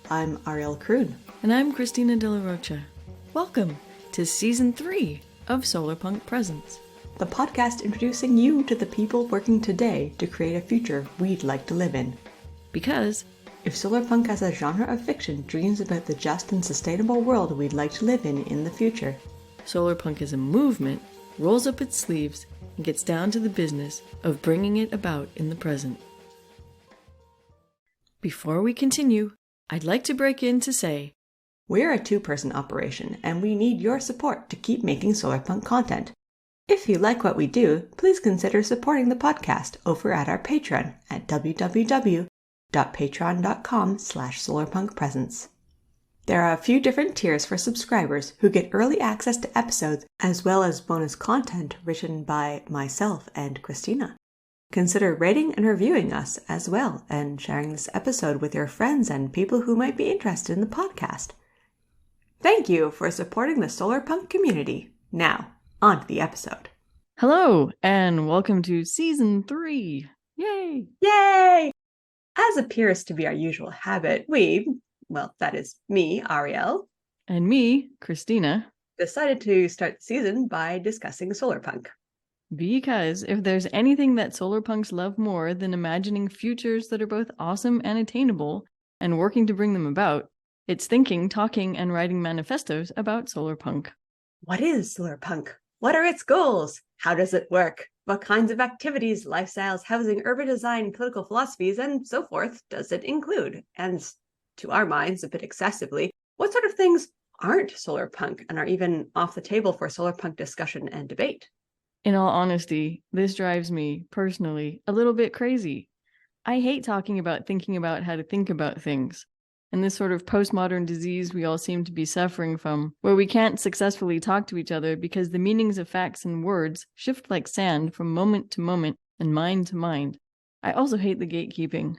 I'm Ariel Kroon. And I'm Christina de Rocha. Welcome to Season 3 of Solarpunk Presents, the podcast introducing you to the people working today to create a future we'd like to live in. Because if solarpunk as a genre of fiction dreams about the just and sustainable world we'd like to live in the future, solarpunk as a movement rolls up its sleeves and gets down to the business of bringing it about in the present. Before we continue, I'd like to break in to say, we're a two-person operation and we need your support to keep making solarpunk content. If you like what we do, please consider supporting the podcast over at our Patreon at www.patreon.com/solarpunkpresents. There are a few different tiers for subscribers who get early access to episodes as well as bonus content written by myself and Christina. Consider rating and reviewing us as well and sharing this episode with your friends and people who might be interested in the podcast. Thank you for supporting the solarpunk community. Now, on to the episode. Hello, and welcome to Season 3. Yay! Yay! As appears to be our usual habit, that is me, Ariel, and me, Christina, decided to start the season by discussing solarpunk. Because if there's anything that solarpunks love more than imagining futures that are both awesome and attainable, and working to bring them about, it's thinking, talking, and writing manifestos about solarpunk. What is solarpunk? What are its goals? How does it work? What kinds of activities, lifestyles, housing, urban design, political philosophies, and so forth does it include? And to our minds, a bit excessively, what sort of things aren't solarpunk and are even off the table for solarpunk discussion and debate? In all honesty, this drives me, personally, a little bit crazy. I hate talking about thinking about how to think about things, and this sort of postmodern disease we all seem to be suffering from, where we can't successfully talk to each other because the meanings of facts and words shift like sand from moment to moment and mind to mind. I also hate the gatekeeping.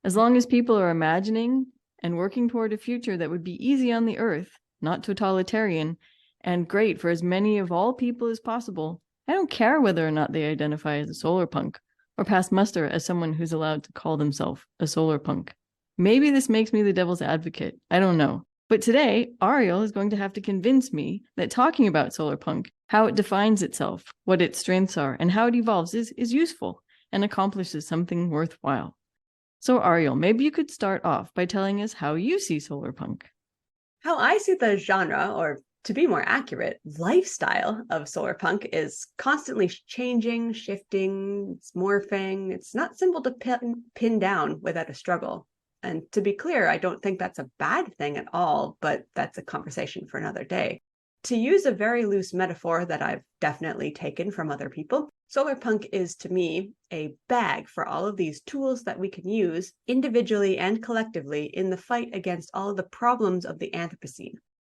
As long as people are imagining and working toward a future that would be easy on the earth, not totalitarian, and great for as many of all people as possible, I don't care whether or not they identify as a solarpunk, or pass muster as someone who's allowed to call themselves a solarpunk. Maybe this makes me the devil's advocate, I don't know. But today, Ariel is going to have to convince me that talking about solarpunk, how it defines itself, what its strengths are, and how it evolves is useful and accomplishes something worthwhile. So Ariel, maybe you could start off by telling us how you see solarpunk. How I see the genre, or to be more accurate, lifestyle of solarpunk is constantly changing, shifting, it's morphing. It's not simple to pin down without a struggle. And to be clear, I don't think that's a bad thing at all, but that's a conversation for another day. To use a very loose metaphor that I've definitely taken from other people, solarpunk is to me a bag for all of these tools that we can use individually and collectively in the fight against all of the problems of the Anthropocene.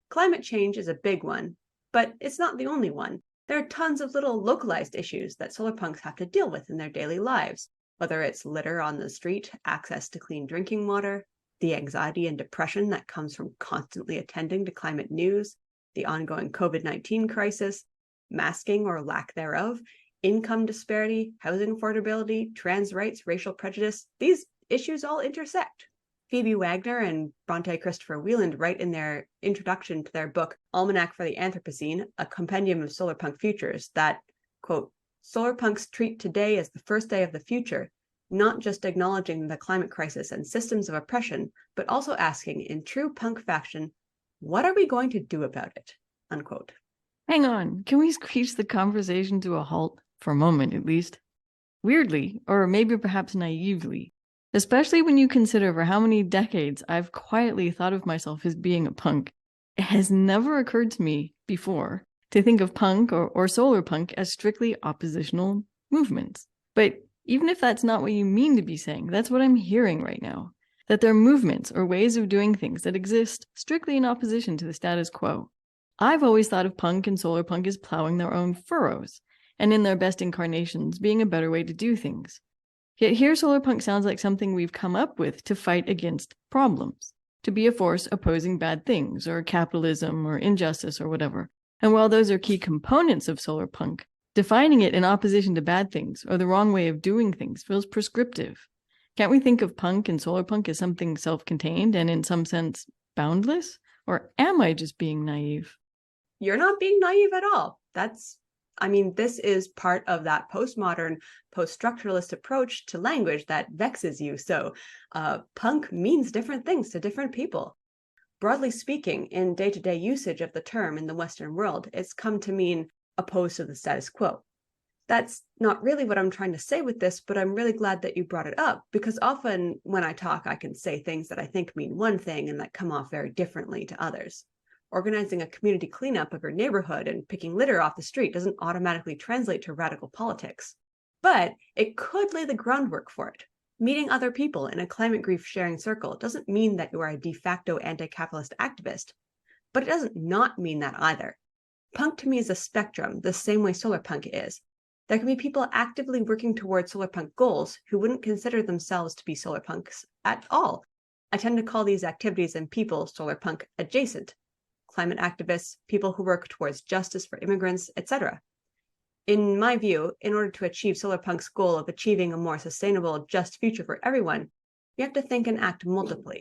Climate change is a big one, but it's not the only one. There are tons of little localized issues that solarpunks have to deal with in their daily lives, whether it's litter on the street, access to clean drinking water, the anxiety and depression that comes from constantly attending to climate news, the ongoing COVID-19 crisis, masking or lack thereof, income disparity, housing affordability, trans rights, racial prejudice. These issues all intersect. Phoebe Wagner and Bronte Christopher Wieland write in their introduction to their book, Almanac for the Anthropocene, a compendium of solarpunk futures, that, quote, solarpunks treat today as the first day of the future, not just acknowledging the climate crisis and systems of oppression, but also asking in true punk fashion, what are we going to do about it? Unquote. Hang on, can we screech the conversation to a halt, for a moment at least? Weirdly, or maybe perhaps naively, especially when you consider for how many decades I've quietly thought of myself as being a punk, it has never occurred to me before to think of punk or solarpunk as strictly oppositional movements. But even if that's not what you mean to be saying, that's what I'm hearing right now. That they're movements or ways of doing things that exist strictly in opposition to the status quo. I've always thought of punk and solarpunk as plowing their own furrows, and in their best incarnations being a better way to do things. Yet here solarpunk sounds like something we've come up with to fight against problems, to be a force opposing bad things, or capitalism, or injustice, or whatever. And while those are key components of solarpunk, defining it in opposition to bad things or the wrong way of doing things feels prescriptive. Can't we think of punk and solarpunk as something self-contained and in some sense boundless? Or am I just being naive? You're not being naive at all. This is part of that postmodern, post-structuralist approach to language that vexes you. So punk means different things to different people. Broadly speaking, in day-to-day usage of the term in the Western world, it's come to mean opposed to the status quo. That's not really what I'm trying to say with this, but I'm really glad that you brought it up, because often when I talk, I can say things that I think mean one thing and that come off very differently to others. Organizing a community cleanup of your neighborhood and picking litter off the street doesn't automatically translate to radical politics, but it could lay the groundwork for it. Meeting other people in a climate grief sharing circle doesn't mean that you are a de facto anti-capitalist activist, but it doesn't not mean that either. Punk to me is a spectrum, the same way solarpunk is. There can be people actively working towards solarpunk goals who wouldn't consider themselves to be solarpunks at all. I tend to call these activities and people solarpunk adjacent. Climate activists, people who work towards justice for immigrants, etc. In my view, in order to achieve solarpunk's goal of achieving a more sustainable, just future for everyone, you have to think and act multiply.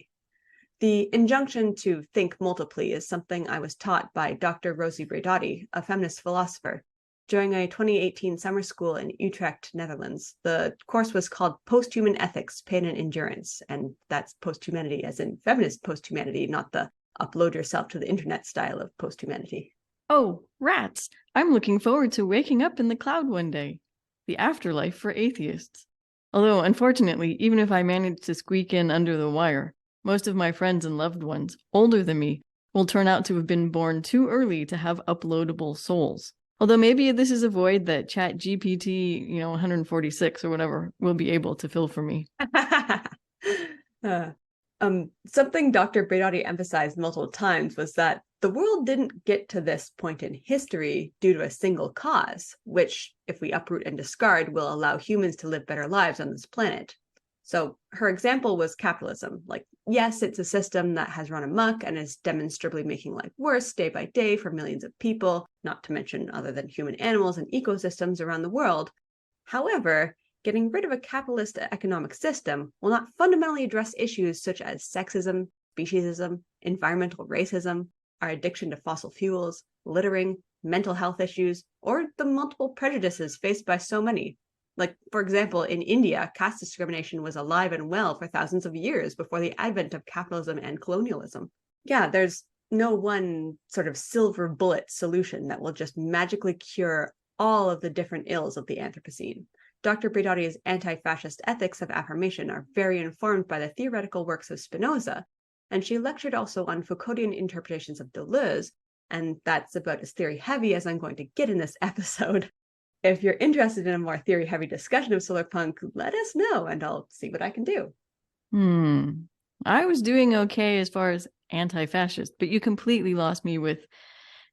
The injunction to think multiply is something I was taught by Dr. Rosie Braidotti, a feminist philosopher, during a 2018 summer school in Utrecht, Netherlands. The course was called Posthuman Ethics, Pain and Endurance, and that's posthumanity as in feminist posthumanity, not the upload yourself to the internet style of posthumanity. Oh, rats! I'm looking forward to waking up in the cloud one day. The afterlife for atheists. Although, unfortunately, even if I manage to squeak in under the wire, most of my friends and loved ones, older than me, will turn out to have been born too early to have uploadable souls. Although maybe this is a void that ChatGPT, 146 or whatever, will be able to fill for me. Something Dr. Braidotti emphasized multiple times was that the world didn't get to this point in history due to a single cause, which, if we uproot and discard, will allow humans to live better lives on this planet. So her example was capitalism. Like, yes, it's a system that has run amok and is demonstrably making life worse day by day for millions of people, not to mention other than human animals and ecosystems around the world. However, getting rid of a capitalist economic system will not fundamentally address issues such as sexism, speciesism, environmental racism, our addiction to fossil fuels, littering, mental health issues, or the multiple prejudices faced by so many. Like, for example, in India, caste discrimination was alive and well for thousands of years before the advent of capitalism and colonialism. Yeah, there's no one sort of silver bullet solution that will just magically cure all of the different ills of the Anthropocene. Dr. Braidotti's anti-fascist ethics of affirmation are very informed by the theoretical works of Spinoza, and she lectured also on Foucauldian interpretations of Deleuze, and that's about as theory-heavy as I'm going to get in this episode. If you're interested in a more theory-heavy discussion of solarpunk, let us know, and I'll see what I can do. I was doing okay as far as anti-fascist, but you completely lost me with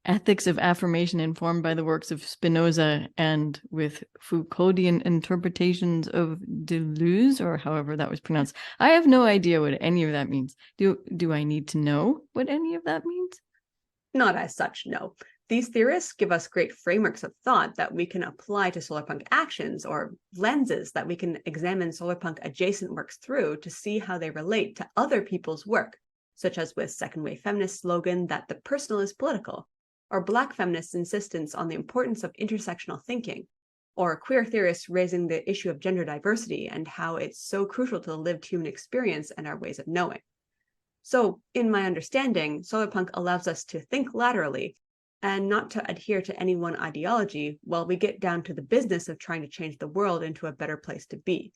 ethics of affirmation informed by the works of Spinoza and with Foucauldian interpretations of Deleuze, or however that was pronounced. I have no idea what any of that means. Do I need to know what any of that means? Not as such, no. These theorists give us great frameworks of thought that we can apply to solarpunk actions, or lenses that we can examine solarpunk adjacent works through to see how they relate to other people's work, such as with second wave feminists' slogan that the personal is political, or Black feminists' insistence on the importance of intersectional thinking, or queer theorists raising the issue of gender diversity and how it's so crucial to the lived human experience and our ways of knowing. So, in my understanding, solarpunk allows us to think laterally and not to adhere to any one ideology while we get down to the business of trying to change the world into a better place to be.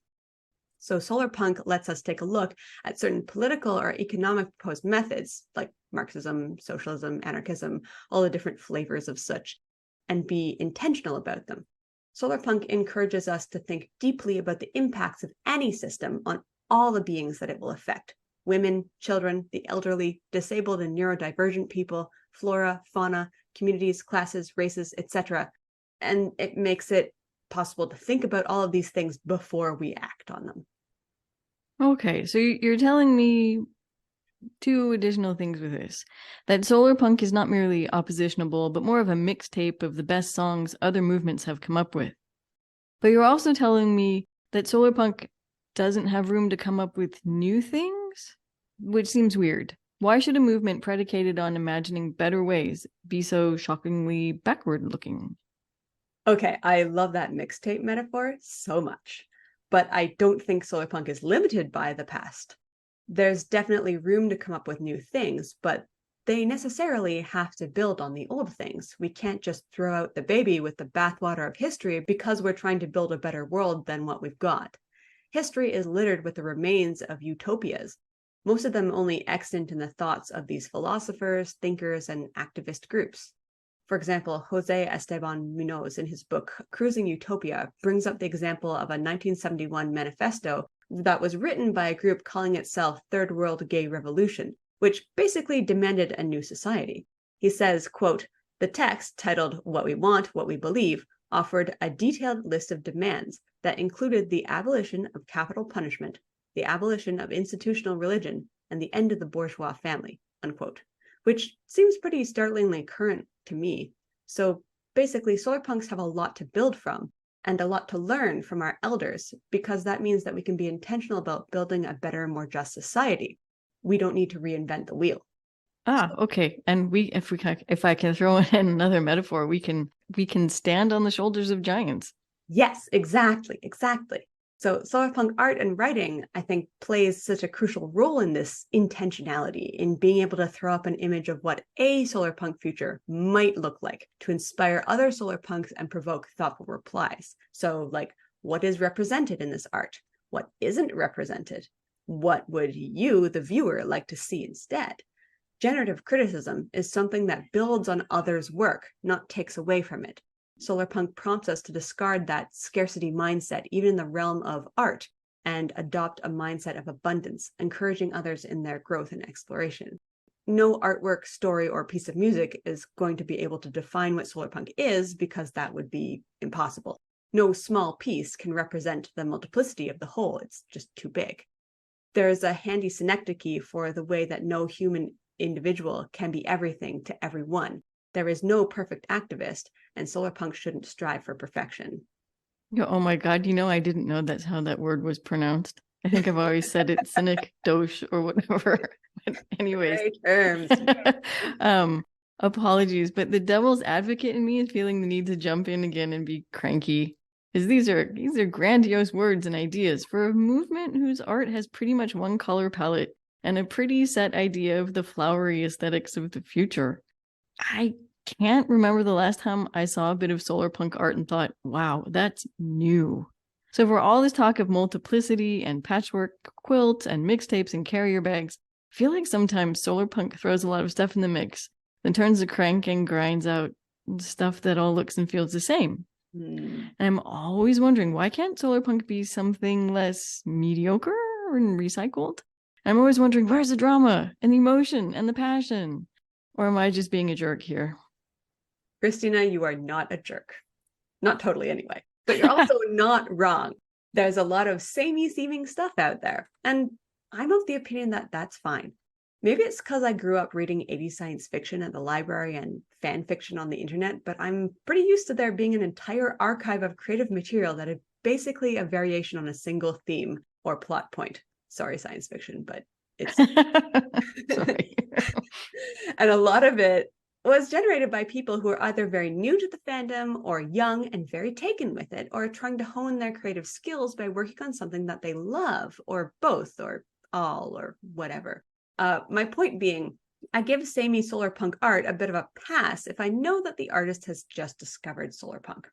So solarpunk lets us take a look at certain political or economic proposed methods, like Marxism, socialism, anarchism, all the different flavors of such, and be intentional about them. Solarpunk encourages us to think deeply about the impacts of any system on all the beings that it will affect: women, children, the elderly, disabled and neurodivergent people, flora, fauna, communities, classes, races, etc. And it makes it possible to think about all of these things before we act on them. Okay, so you're telling me two additional things with this. That solarpunk is not merely oppositionable, but more of a mixtape of the best songs other movements have come up with. But you're also telling me that solarpunk doesn't have room to come up with new things, which seems weird. Why should a movement predicated on imagining better ways be so shockingly backward looking? Okay, I love that mixtape metaphor so much, but I don't think solarpunk is limited by the past. There's definitely room to come up with new things, but they necessarily have to build on the old things. We can't just throw out the baby with the bathwater of history because we're trying to build a better world than what we've got. History is littered with the remains of utopias, most of them only extant in the thoughts of these philosophers, thinkers, and activist groups. For example, Jose Esteban Munoz, in his book Cruising Utopia, brings up the example of a 1971 manifesto that was written by a group calling itself Third World Gay Revolution, which basically demanded a new society. He says, quote, "The text, titled What We Want, What We Believe, offered a detailed list of demands that included the abolition of capital punishment, the abolition of institutional religion, and the end of the bourgeois family," unquote, which seems pretty startlingly current to me. So basically, solarpunks have a lot to build from and a lot to learn from our elders, because that means that we can be intentional about building a better, more just society. We don't need to reinvent the wheel. Okay. And if I can throw in another metaphor, we can stand on the shoulders of giants. Yes, exactly. So solarpunk art and writing, I think, plays such a crucial role in this intentionality, in being able to throw up an image of what a solarpunk future might look like to inspire other solarpunks and provoke thoughtful replies. So, like, what is represented in this art? What isn't represented? What would you, the viewer, like to see instead? Generative criticism is something that builds on others' work, not takes away from it. Solarpunk prompts us to discard that scarcity mindset, even in the realm of art, and adopt a mindset of abundance, encouraging others in their growth and exploration. No artwork, story, or piece of music is going to be able to define what solarpunk is, because that would be impossible. No small piece can represent the multiplicity of the whole. It's just too big. There's a handy synecdoche for the way that no human individual can be everything to everyone. There is no perfect activist, and solarpunk shouldn't strive for perfection. Oh my God, I didn't know that's how that word was pronounced. I think I've always said it cynic, dosh, or whatever. But anyways. Great terms. Apologies, but the devil's advocate in me is feeling the need to jump in again and be cranky. Because these are grandiose words and ideas for a movement whose art has pretty much one color palette and a pretty set idea of the flowery aesthetics of the future. I can't remember the last time I saw a bit of solarpunk art and thought, wow, that's new. So for all this talk of multiplicity and patchwork quilts and mixtapes and carrier bags, I feel like sometimes solarpunk throws a lot of stuff in the mix, then turns the crank and grinds out stuff that all looks and feels the same. And I'm always wondering, why can't solarpunk be something less mediocre and recycled? I'm always wondering, where's the drama and the emotion and the passion? Or am I just being a jerk here? Christina, you are not a jerk. Not totally, anyway. But you're also not wrong. There's a lot of samey seeming stuff out there. And I'm of the opinion that that's fine. Maybe it's because I grew up reading 80s science fiction at the library and fan fiction on the internet, but I'm pretty used to there being an entire archive of creative material that is basically a variation on a single theme or plot point. Sorry, science fiction, but it's... Sorry. And a lot of it was generated by people who are either very new to the fandom or young and very taken with it, or trying to hone their creative skills by working on something that they love, or both, or all, or whatever. My point being, I give samey solarpunk art a bit of a pass if I know that the artist has just discovered solarpunk.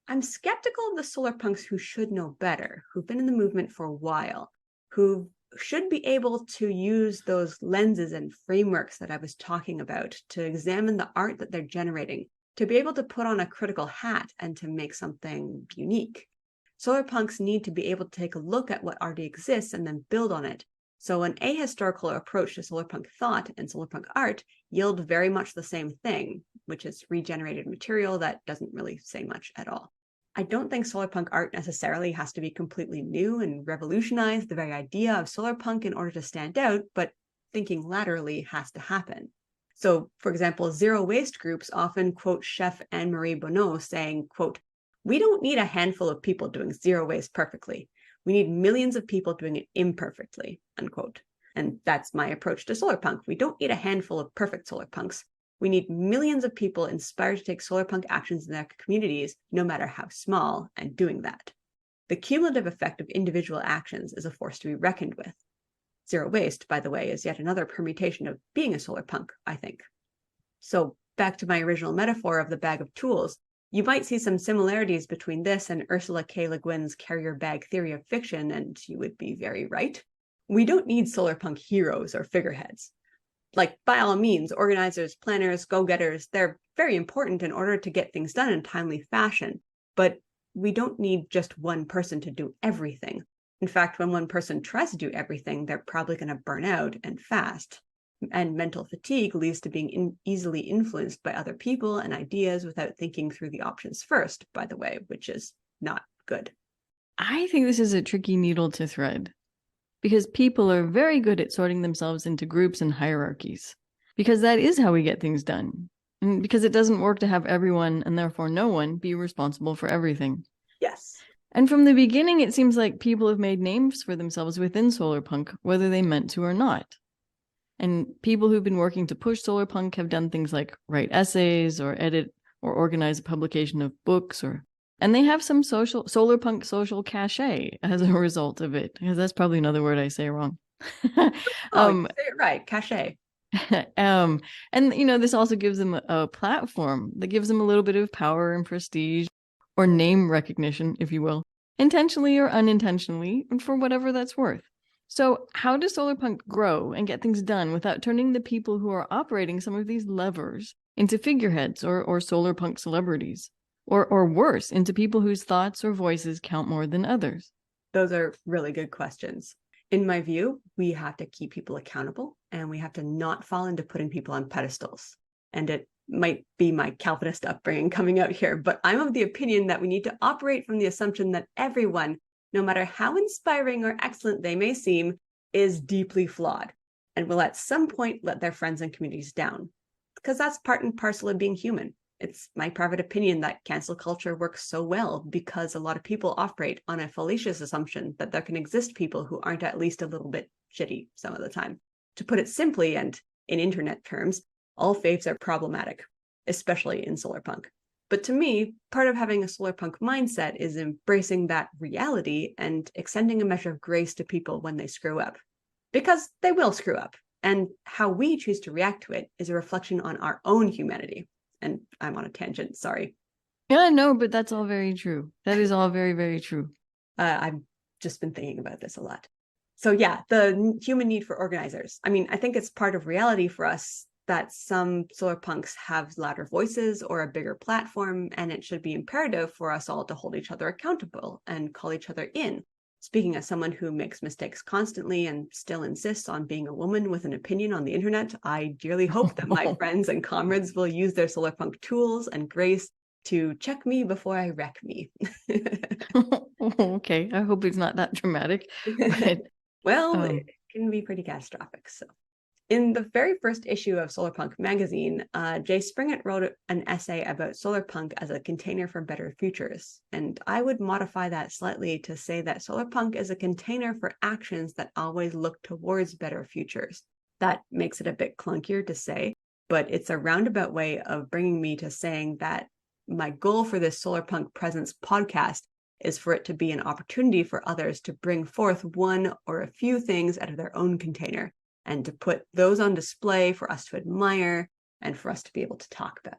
I'm skeptical of the solarpunks who should know better, who've been in the movement for a while, who should be able to use those lenses and frameworks that I was talking about to examine the art that they're generating, to be able to put on a critical hat and to make something unique. Solarpunks need to be able to take a look at what already exists and then build on it. So an ahistorical approach to solarpunk thought and solarpunk art yield very much the same thing, which is regenerated material that doesn't really say much at all. I don't think solarpunk art necessarily has to be completely new and revolutionize the very idea of solarpunk in order to stand out, but thinking laterally has to happen. So, for example, zero waste groups often quote chef Anne-Marie Bonneau saying, quote, "We don't need a handful of people doing zero waste perfectly. We need millions of people doing it imperfectly, unquote. And that's my approach to solarpunk. We don't need a handful of perfect solarpunks. We need millions of people inspired to take solarpunk actions in their communities, no matter how small, and doing that. The cumulative effect of individual actions is a force to be reckoned with. Zero waste, by the way, is yet another permutation of being a solarpunk, I think. So back to my original metaphor of the bag of tools, you might see some similarities between this and Ursula K. LeGuin's carrier bag theory of fiction, and you would be very right. We don't need solarpunk heroes or figureheads. Like, by all means, organizers, planners, go-getters, they're very important in order to get things done in a timely fashion, but we don't need just one person to do everything. In fact, when one person tries to do everything, they're probably going to burn out, and fast. And mental fatigue leads to being easily influenced by other people and ideas without thinking through the options first, by the way, which is not good. I think this is a tricky needle to thread because people are very good at sorting themselves into groups and hierarchies, because that is how we get things done. And because it doesn't work to have everyone, and therefore no one, be responsible for everything. Yes. And from the beginning, it seems like people have made names for themselves within solarpunk, whether they meant to or not. And people who've been working to push solarpunk have done things like write essays or edit or organize a publication of books, and they have some solarpunk social cachet as a result of it, because that's probably another word I say wrong. You say it right, cachet. And this also gives them a platform that gives them a little bit of power and prestige, or name recognition, if you will, intentionally or unintentionally, and for whatever that's worth. So how does solarpunk grow and get things done without turning the people who are operating some of these levers into figureheads or solarpunk celebrities? Or worse, into people whose thoughts or voices count more than others? Those are really good questions. In my view, we have to keep people accountable, and we have to not fall into putting people on pedestals. And it might be my Calvinist upbringing coming out here, but I'm of the opinion that we need to operate from the assumption that everyone, no matter how inspiring or excellent they may seem, is deeply flawed and will at some point let their friends and communities down. Because that's part and parcel of being human. It's my private opinion that cancel culture works so well because a lot of people operate on a fallacious assumption that there can exist people who aren't at least a little bit shitty some of the time. To put it simply, and in internet terms, all faves are problematic, especially in solarpunk. But to me, part of having a solarpunk mindset is embracing that reality and extending a measure of grace to people when they screw up. Because they will screw up, and how we choose to react to it is a reflection on our own humanity. And I'm on a tangent, sorry. Yeah, no, but that's all very true. That is all very, very true. I've just been thinking about this a lot. So yeah, the human need for organizers. I mean, I think it's part of reality for us that some solarpunks have louder voices or a bigger platform, and it should be imperative for us all to hold each other accountable and call each other in. Speaking as someone who makes mistakes constantly and still insists on being a woman with an opinion on the internet, I dearly hope that my friends and comrades will use their solarpunk tools and grace to check me before I wreck me. Okay, I hope it's not that dramatic. But, well, it can be pretty catastrophic. So, in the very first issue of Solarpunk magazine, Jay Springett wrote an essay about solarpunk as a container for better futures. And I would modify that slightly to say that solarpunk is a container for actions that always look towards better futures. That makes it a bit clunkier to say, but it's a roundabout way of bringing me to saying that my goal for this Solarpunk Presence podcast is for it to be an opportunity for others to bring forth one or a few things out of their own container, and to put those on display for us to admire and for us to be able to talk about.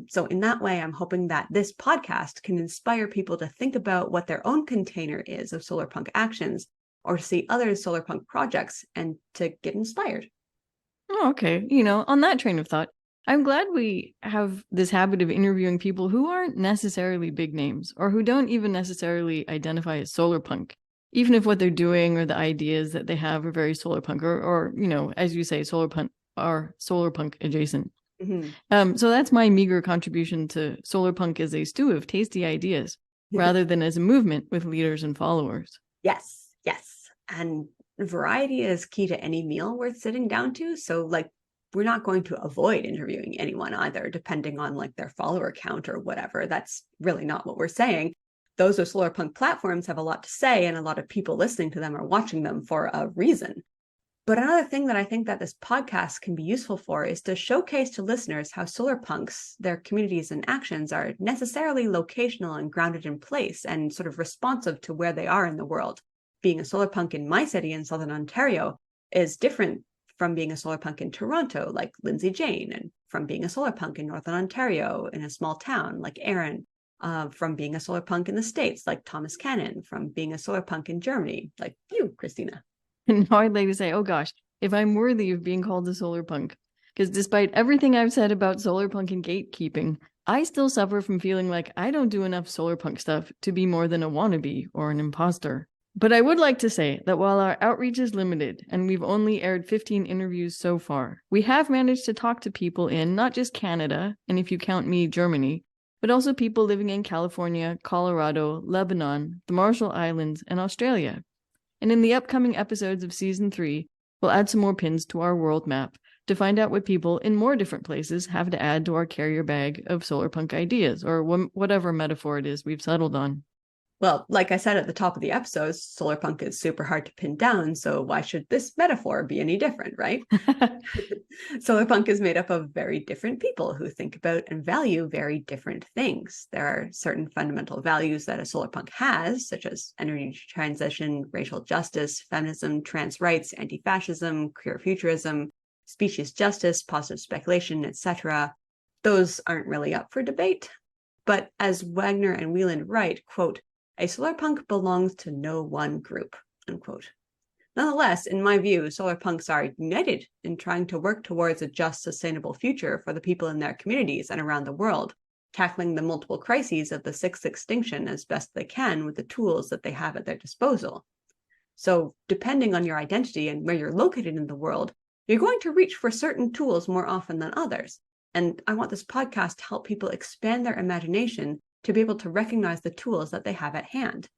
So in that way, I'm hoping that this podcast can inspire people to think about what their own container is of solarpunk actions, or to see other solarpunk projects and to get inspired. Oh, okay. On that train of thought, I'm glad we have this habit of interviewing people who aren't necessarily big names, or who don't even necessarily identify as solarpunk, even if what they're doing or the ideas that they have are very solarpunk, or as you say, solarpunk are solarpunk adjacent. Mm-hmm. So that's my meager contribution to solarpunk as a stew of tasty ideas, rather than as a movement with leaders and followers. Yes. And variety is key to any meal worth sitting down to. So we're not going to avoid interviewing anyone either, depending on their follower count or whatever. That's really not what we're saying. those with solarpunk platforms have a lot to say, and a lot of people listening to them are watching them for a reason. But another thing that I think that this podcast can be useful for is to showcase to listeners how solarpunks, their communities and actions, are necessarily locational and grounded in place and sort of responsive to where they are in the world. Being a solarpunk in my city in Southern Ontario is different from being a solarpunk in Toronto, like Lindsay Jane, and from being a solarpunk in Northern Ontario in a small town like Aaron, from being a solarpunk in the States like Thomas Cannon, from being a solarpunk in Germany like you, Christina. And now I'd like to say, oh gosh, if I'm worthy of being called a solarpunk, because despite everything I've said about solarpunk and gatekeeping, I still suffer from feeling like I don't do enough solarpunk stuff to be more than a wannabe or an imposter. But I would like to say that while our outreach is limited and we've only aired 15 interviews so far, we have managed to talk to people in not just Canada, and if you count me, Germany, but also people living in California, Colorado, Lebanon, the Marshall Islands, and Australia. And in the upcoming episodes of Season 3, we'll add some more pins to our world map to find out what people in more different places have to add to our carrier bag of solarpunk ideas, or whatever metaphor it is we've settled on. Well, like I said at the top of the episode, solarpunk is super hard to pin down, so why should this metaphor be any different, right? Solarpunk is made up of very different people who think about and value very different things. There are certain fundamental values that a solarpunk has, such as energy transition, racial justice, feminism, trans rights, anti-fascism, queer futurism, species justice, positive speculation, etc. Those aren't really up for debate. But as Wagner and Wieland write, quote, "A solarpunk belongs to no one group," unquote. Nonetheless, in my view, solarpunks are united in trying to work towards a just, sustainable future for the people in their communities and around the world, tackling the multiple crises of the sixth extinction as best they can with the tools that they have at their disposal. So, depending on your identity and where you're located in the world, you're going to reach for certain tools more often than others. And I want this podcast to help people expand their imagination to be able to recognize the tools that they have at hand.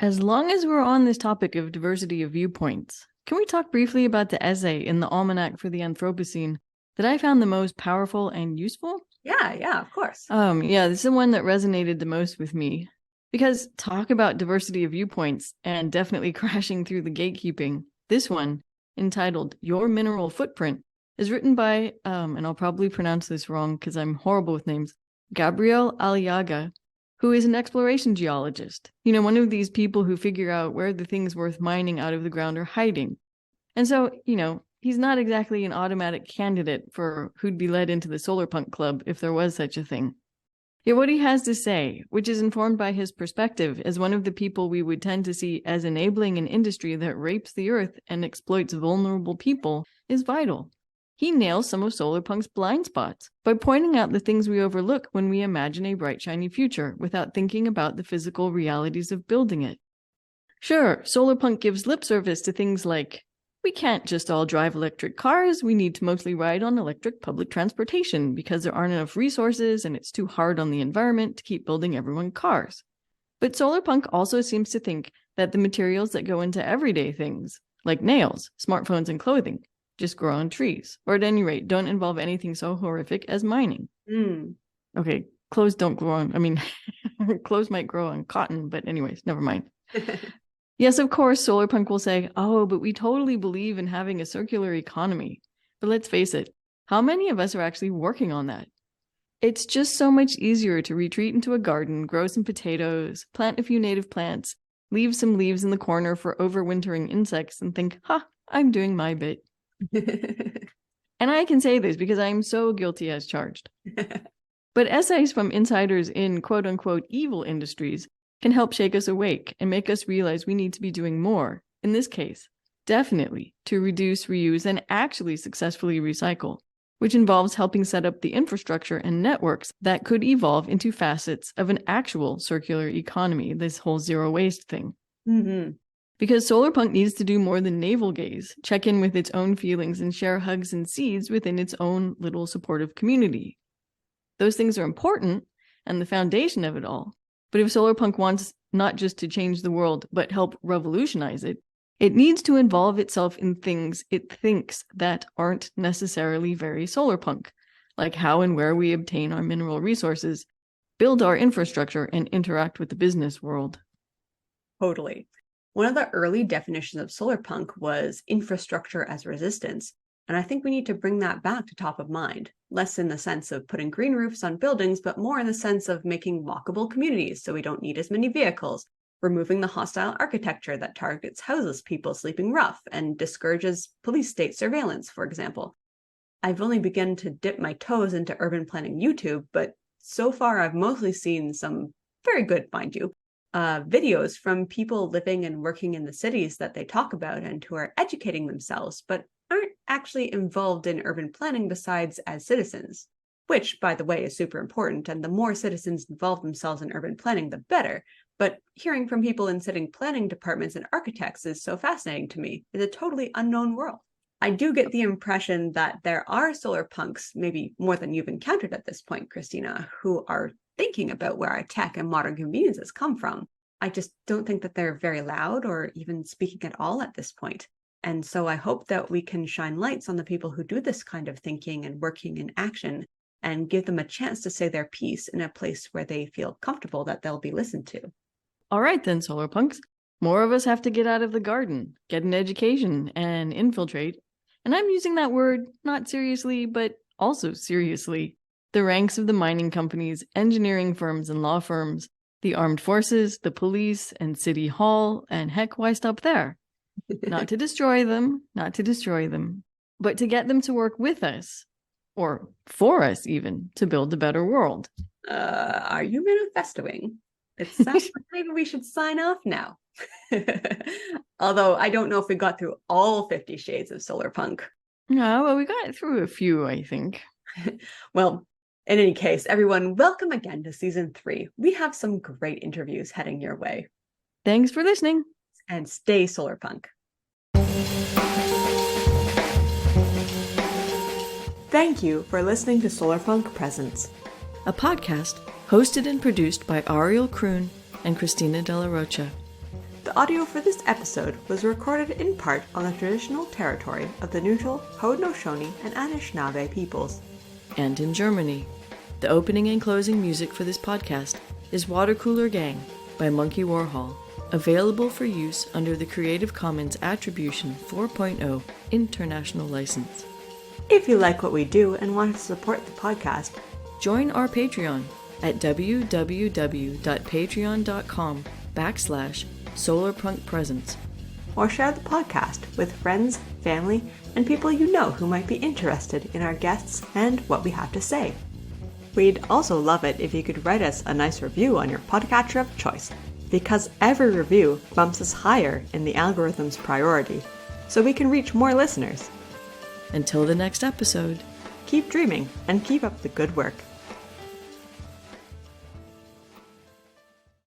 As long as we're on this topic of diversity of viewpoints, can we talk briefly about the essay in the Almanac for the Anthropocene that I found the most powerful and useful? Yeah, of course. This is the one that resonated the most with me. Because talk about diversity of viewpoints and definitely crashing through the gatekeeping. This one, entitled Your Mineral Footprint, is written by, and I'll probably pronounce this wrong because I'm horrible with names, Gabriel Aliaga, who is an exploration geologist. You know, one of these people who figure out where the things worth mining out of the ground are hiding. And so, he's not exactly an automatic candidate for who'd be led into the solarpunk club if there was such a thing. Yet what he has to say, which is informed by his perspective as one of the people we would tend to see as enabling an industry that rapes the earth and exploits vulnerable people, is vital. He nails some of solarpunk's blind spots by pointing out the things we overlook when we imagine a bright, shiny future without thinking about the physical realities of building it. Sure, solarpunk gives lip service to things like, we can't just all drive electric cars, we need to mostly ride on electric public transportation because there aren't enough resources and it's too hard on the environment to keep building everyone cars. But solarpunk also seems to think that the materials that go into everyday things, like nails, smartphones, and clothing, just grow on trees, or at any rate, don't involve anything so horrific as mining. Okay, clothes don't grow on, clothes might grow on cotton, but anyways, never mind. Yes, of course, solarpunk will say, oh, but we totally believe in having a circular economy. But let's face it, how many of us are actually working on that? It's just so much easier to retreat into a garden, grow some potatoes, plant a few native plants, leave some leaves in the corner for overwintering insects, and think, I'm doing my bit. And I can say this because I am so guilty as charged. But essays from insiders in quote-unquote evil industries can help shake us awake and make us realize we need to be doing more, in this case, definitely, to reduce, reuse, and actually successfully recycle, which involves helping set up the infrastructure and networks that could evolve into facets of an actual circular economy, this whole zero waste thing. Mm-hmm. Because solarpunk needs to do more than navel gaze, check in with its own feelings, and share hugs and seeds within its own little supportive community. Those things are important and the foundation of it all. But if solarpunk wants not just to change the world, but help revolutionize it, it needs to involve itself in things it thinks that aren't necessarily very solarpunk, like how and where we obtain our mineral resources, build our infrastructure, and interact with the business world. Totally. One of the early definitions of solarpunk was infrastructure as resistance. And I think we need to bring that back to top of mind, less in the sense of putting green roofs on buildings, but more in the sense of making walkable communities so we don't need as many vehicles, removing the hostile architecture that targets houseless people sleeping rough and discourages police state surveillance, for example. I've only begun to dip my toes into urban planning YouTube, but so far I've mostly seen some very good, mind you, videos from people living and working in the cities that they talk about and who are educating themselves, but aren't actually involved in urban planning besides as citizens, which, by the way, is super important. And the more citizens involve themselves in urban planning, the better. But hearing from people in city planning departments and architects is so fascinating to me. It's a totally unknown world. I do get the impression that there are solarpunks, maybe more than you've encountered at this point, Christina, who are thinking about where our tech and modern conveniences come from. I just don't think that they're very loud or even speaking at all at this point. And so I hope that we can shine lights on the people who do this kind of thinking and working in action and give them a chance to say their piece in a place where they feel comfortable that they'll be listened to. All right then, solarpunks. More of us have to get out of the garden, get an education, and infiltrate. And I'm using that word not seriously, but also seriously. The ranks of the mining companies, engineering firms, and law firms, the armed forces, the police, and city hall, and heck, why stop there? Not to destroy them, but to get them to work with us, or for us even, to build a better world. Are you manifestoing? It sounds like maybe we should sign off now. Although I don't know if we got through all 50 Shades of Solarpunk. No, well, we got through a few, I think. Well, in any case, everyone, welcome again to Season 3. We have some great interviews heading your way. Thanks for listening. And stay Solarpunk. Thank you for listening to Solarpunk Presents, a podcast hosted and produced by Ariel, Kroon, and Christina de Rocha. The audio for this episode was recorded in part on the traditional territory of the neutral Haudenosaunee and Anishinaabe peoples. And in Germany. The opening and closing music for this podcast is Water Cooler Gang by Monkey Warhol, available for use under the Creative Commons Attribution 4.0 International License. If you like what we do and want to support the podcast, join our Patreon at www.patreon.com/solarpunkpresents. Or share the podcast with friends, family, and people you know who might be interested in our guests and what we have to say. We'd also love it if you could write us a nice review on your podcatcher of choice, because every review bumps us higher in the algorithm's priority, so we can reach more listeners. Until the next episode, keep dreaming and keep up the good work.